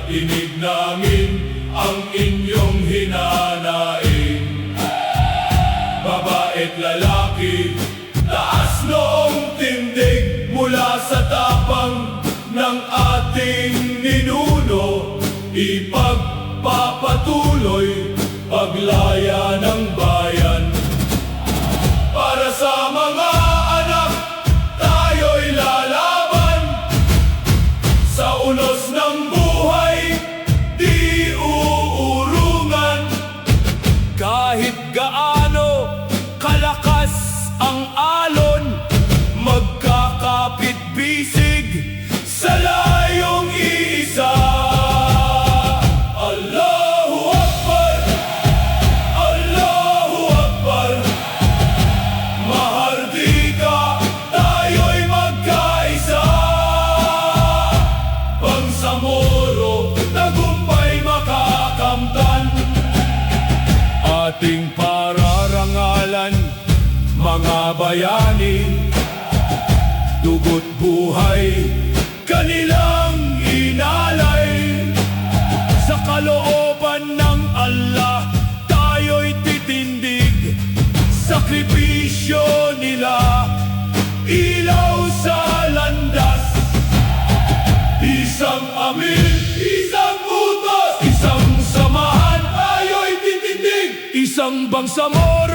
inig namin ang inyong hinanaing. Babae't lalaki, taas noong tindig, mula sa tapang ng ating ninuno, ipagpapatuloy paglaya ng bayan. Para sa mga anak, tayo'y lalaban sa unos ng buhay, di uurungan. Kahit gaano kalakas ang alon, magkakapit-bisig sa layong iisa. Allahu Akbar, Allahu Akbar. Mahardika, tayo'y magkaisa. Bangsamoro, tagumpay makakamtan. Ating pararangalan, mga bayani, dugo't buhay kanilang inalay. Sa kalooban ng Allah, tayo'y titindig. Sakripisyo nila, ilaw sa landas. Isang amin, isang utos, isang samahan, tayo'y titindig. Isang bangsamoro,